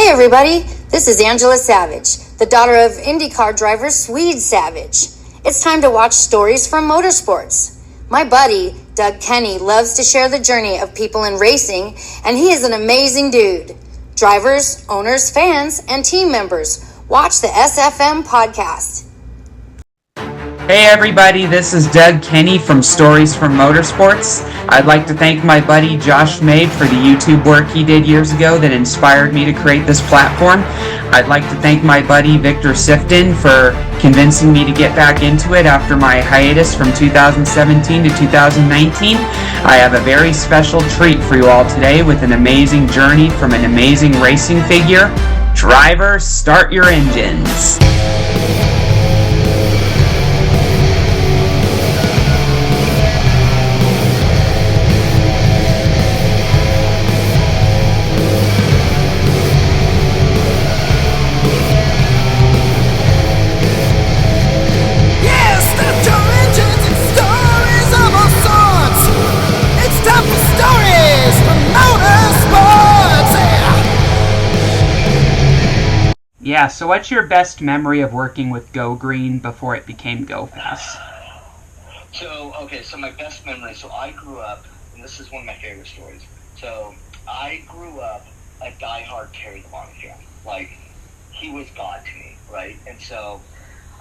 everybody, this is Angela Savage, the daughter of IndyCar driver Swede Savage. It's time to watch stories from motorsports. My buddy, Doug Kenny, loves to share the journey of people in racing, and he is an amazing dude. Drivers, owners, fans, and team members, watch the SFM podcast. Hey everybody, this is Doug Kenny from Stories from Motorsports. I'd like to thank my buddy Josh Mabe for the YouTube work he did years ago that inspired me to create this platform. I'd like to thank my buddy Victor Sifton for convincing me to get back into it after my hiatus from 2017 to 2019. I have a very special treat for you all today with an amazing journey from an amazing racing figure. Drivers, start your engines. Yeah, so what's your best memory of working with Go Green before it became Go Fas? So my best memory, so I grew up, and this is one of my favorite stories. So I grew up a diehard Terry Labonte fan. Like, he was God to me, right? And so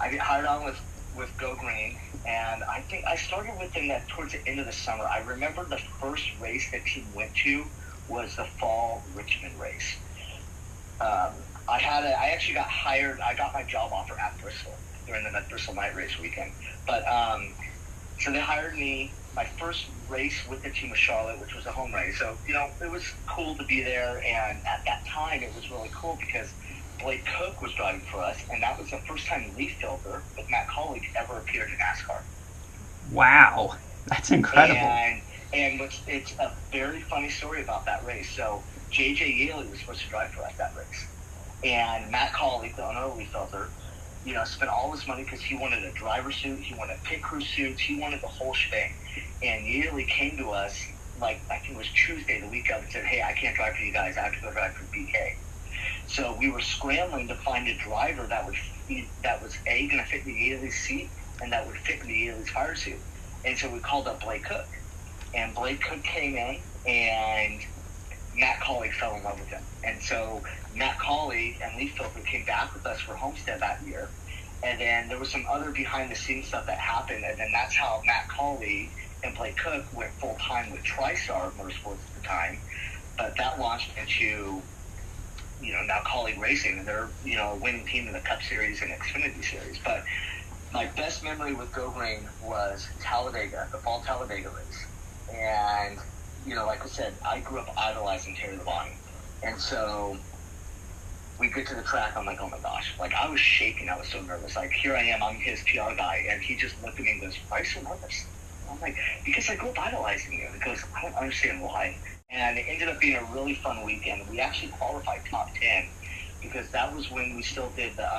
I get hired on with Go Green, and I think I started with them towards the end of the summer. I remember the first race that team went to was the fall Richmond race. I actually got hired. I got my job offer at Bristol during the Bristol night race weekend. But so they hired me. My first race with the team was Charlotte, which was a home race. So it was cool to be there. And at that time, it was really cool because Blake Cook was driving for us, and that was the first time Leaf Filter with Matt Colleague ever appeared in NASCAR. Wow, that's incredible. And it's a very funny story about that race. So J.J. Yaley was supposed to drive for us that race. And Matt Colleague, the owner of Leaf Filter, spent all his money because he wanted a driver suit, he wanted pit crew suits, he wanted the whole shebang. And Yaley came to us, I think it was Tuesday, the week of, and said, hey, I can't drive for you guys, I have to go drive for BK. So we were scrambling to find a driver that was A, going to fit in the Yaley's seat, and that would fit in the Yaley's fire suit. And so we called up Blake Cook. And Blake Cook came in, and Matt Colleague fell in love with him. And so Matt Colleague and Leaf Filter came back with us for Homestead that year. And then there was some other behind-the-scenes stuff that happened. And then that's how Matt Colleague and Blake Cook went full-time with TriStar Motorsports at the time. But that launched into, now Colleague Racing. And they're, a winning team in the Cup Series and Xfinity Series. But my best memory with Go Green was Talladega, the fall Talladega race. And like I said, I grew up idolizing Terry Labonte. And so we get to the track, I'm like, oh my gosh. I was shaking. I was so nervous. Here I am, I'm his PR guy. And he just looked at me and goes, why are you so nervous? I'm like, because I grew up idolizing you. He goes, I don't understand why. And it ended up being a really fun weekend. We actually qualified top 10 because that was when we still did the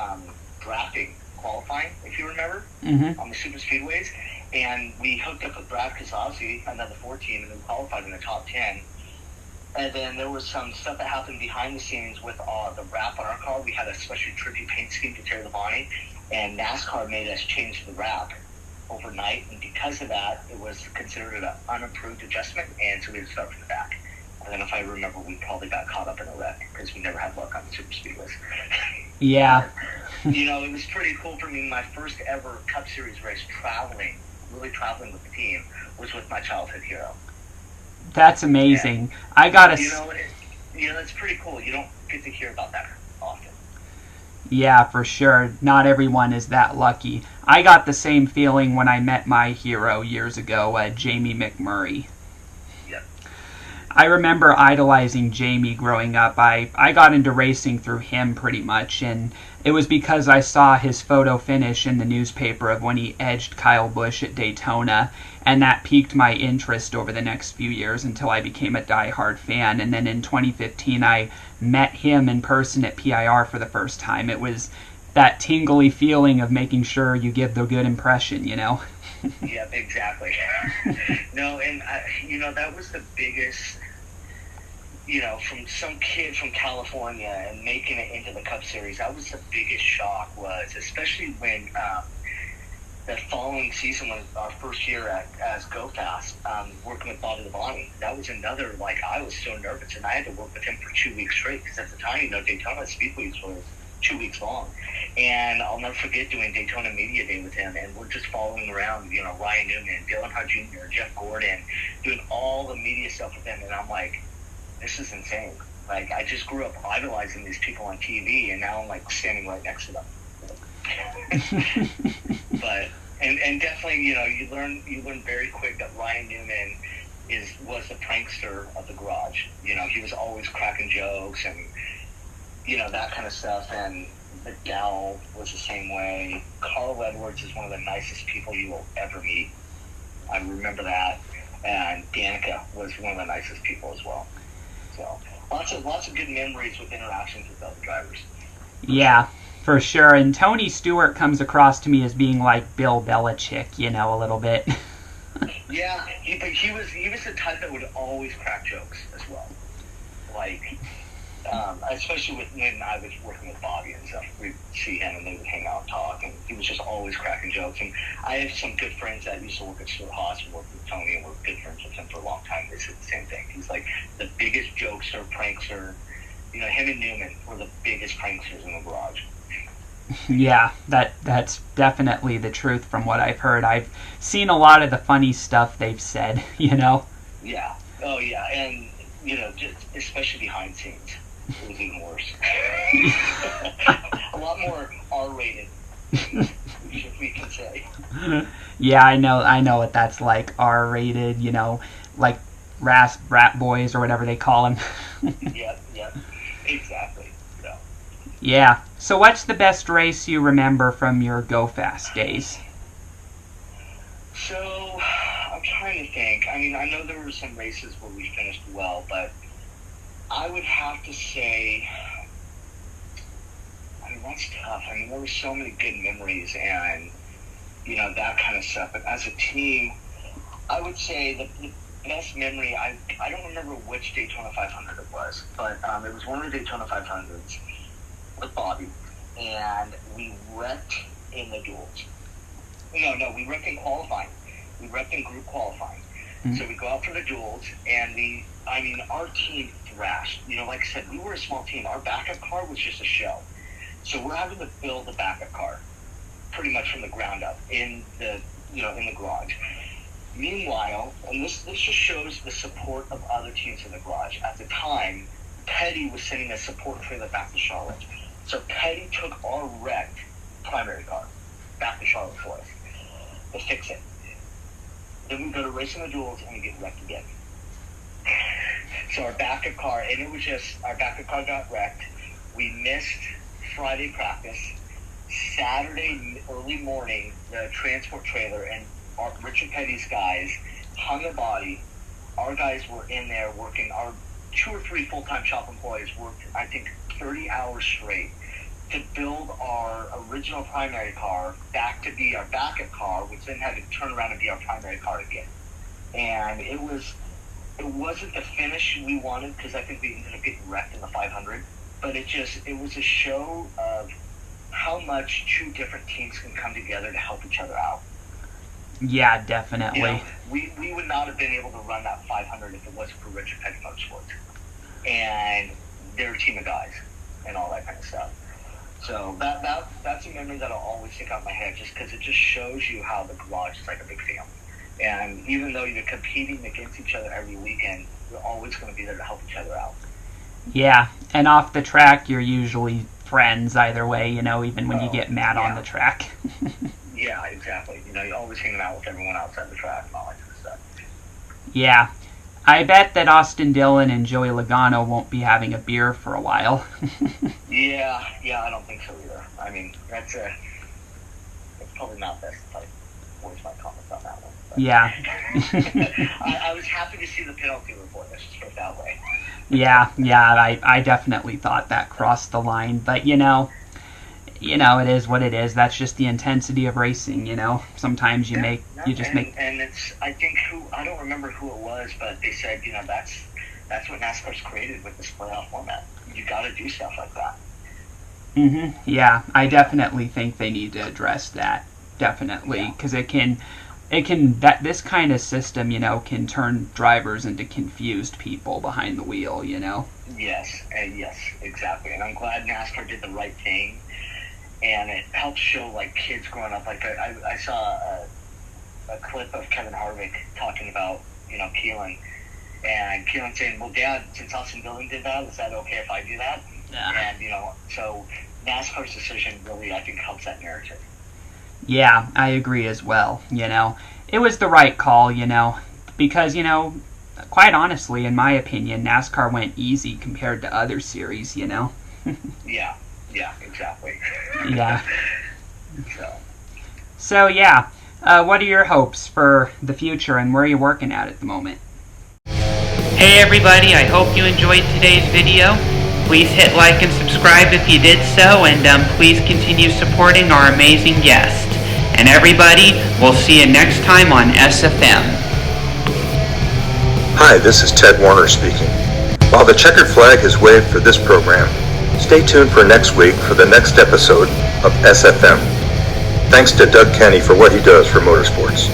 drafting qualifying, if you remember, on the super speedways. And we hooked up with Brad Kozlowski, another 14, and we qualified in the top 10. And then there was some stuff that happened behind the scenes with the wrap on our car. We had a special tribute paint scheme to Terry Labonte, and NASCAR made us change the wrap overnight. And because of that, it was considered an unapproved adjustment, and so we had to start from the back. And then if I remember, we probably got caught up in a wreck because we never had luck on the super speedways. Yeah. It was pretty cool for me. My first ever Cup Series race really traveling with the team, was with my childhood hero. That's amazing. And, I got it's pretty cool. You don't get to hear about that often. Yeah, for sure. Not everyone is that lucky. I got the same feeling when I met my hero years ago, Jamie McMurray. Yep. I remember idolizing Jamie growing up. I got into racing through him pretty much, and it was because I saw his photo finish in the newspaper of when he edged Kyle Busch at Daytona, and that piqued my interest over the next few years until I became a diehard fan. And then in 2015, I met him in person at PIR for the first time. It was that tingly feeling of making sure you give the good impression, Yep, exactly. No, and that was the biggest, from some kid from California and making it into the Cup Series. That was the biggest shock, was especially when the following season, was our first year as Go Fas, working with Labonte. That was another, I was so nervous, and I had to work with him for 2 weeks straight, because at the time, Daytona Speedways was 2 weeks long. And I'll never forget doing Daytona Media Day with him, and we're just following around, Ryan Newman, Dylan Hart Jr., Jeff Gordon, doing all the media stuff with him, and I'm like, this is insane. I just grew up idolizing these people on TV, and now I'm, standing right next to them. But and definitely, you learn very quick that Ryan Newman was the prankster of the garage. He was always cracking jokes and that kind of stuff. And McDowell was the same way. Carl Edwards is one of the nicest people you will ever meet. I remember that. And Danica was one of the nicest people as well. So lots of good memories with interactions with other drivers. Yeah, for sure. And Tony Stewart comes across to me as being like Bill Belichick, a little bit. Yeah, he was the type that would always crack jokes as well. Especially when I was working with Bobby and stuff, we'd see him and they would hang out and talk, and he was just always cracking jokes. And I have some good friends that used to work at Stewart Haas and work with Tony, and were good friends with him for a long time. They said the same thing. He's like the biggest jokester, prankster. Him and Newman were the biggest pranksters in the garage. Yeah, that's definitely the truth from what I've heard. I've seen a lot of the funny stuff they've said, Yeah. Oh, yeah. And, just especially behind scenes. It was even worse. A lot more R-rated, if we can say. Yeah, I know what that's like. R-rated, like rat boys or whatever they call them. Yep, exactly. Yeah. So what's the best race you remember from your Go Fas days? So, I'm trying to think. I know there were some races where we finished well, but I would have to say, that's tough. There were so many good memories and, that kind of stuff. But as a team, I would say the best memory, I don't remember which Daytona 500 it was, but it was one of the Daytona 500s with Bobby, and we wrecked in the duels. No, we wrecked in qualifying. We wrecked in group qualifying. Mm-hmm. So we go out for the duels, and our team thrashed. Like I said, we were a small team. Our backup car was just a show. So we're having to build the backup car pretty much from the ground up in the garage. Meanwhile, and this just shows the support of other teams in the garage. At the time, Petty was sending a support trailer back to Charlotte. So Petty took our wrecked primary car back to Charlotte for us to fix it. Then we go to racing the duels and we get wrecked again. So our backup car, and it was just, our backup car got wrecked. We missed Friday practice. Saturday early morning, the transport trailer and Richard Petty's guys hung a body. Our guys were in there working. Our 2 or 3 full-time shop employees worked, I think, 30 hours straight to build our original primary car back to be our backup car, which then had to turn around and be our primary car again. And it wasn't the finish we wanted, because I think we ended up getting wrecked in the 500. But it was a show of how much 2 different teams can come together to help each other out. Yeah, definitely. We would not have been able to run that 500 if it wasn't for Richard Petty Motorsports and their team of guys and all that kind of stuff. So that's a memory that'll always stick out in my head, just because it just shows you how the garage is like a big family. And even though you're competing against each other every weekend, you're always going to be there to help each other out. Yeah, and off the track, you're usually friends either way, even when you get mad on the track. Yeah, exactly. You're always hanging out with everyone outside the track and all that kind of stuff. Yeah. I bet that Austin Dillon and Joey Logano won't be having a beer for a while. Yeah, I don't think so either. That's probably not best if I voice my comments on that one. But. Yeah. I was happy to see the penalty report. Let's just put it that way. Yeah, I definitely thought that crossed the line, but it is what it is. That's just the intensity of racing, Sometimes and it's, I don't remember who it was, but they said, that's what NASCAR's created with this playoff format. You got to do stuff like that. Yeah, I definitely think they need to address that. Definitely, because this kind of system, can turn drivers into confused people behind the wheel, Yes, exactly. And I'm glad NASCAR did the right thing, and it helps show like kids growing up. Like I saw a clip of Kevin Harvick talking about Keelan, and Keelan saying, "Well, Dad, since Austin Dillon did that, is that okay if I do that?" Yeah. And so NASCAR's decision really, I think, helps that narrative. Yeah, I agree as well. It was the right call. Because quite honestly, in my opinion, NASCAR went easy compared to other series. Yeah, exactly. Yeah. So yeah, what are your hopes for the future, and where are you working at the moment? Hey everybody, I hope you enjoyed today's video. Please hit like and subscribe if you did so, and please continue supporting our amazing guest. And everybody, we'll see you next time on SFM. Hi, this is Ted Warner speaking. While the checkered flag is waved for this program, stay tuned for next week for the next episode of SFM. Thanks to Doug Kenny for what he does for motorsports.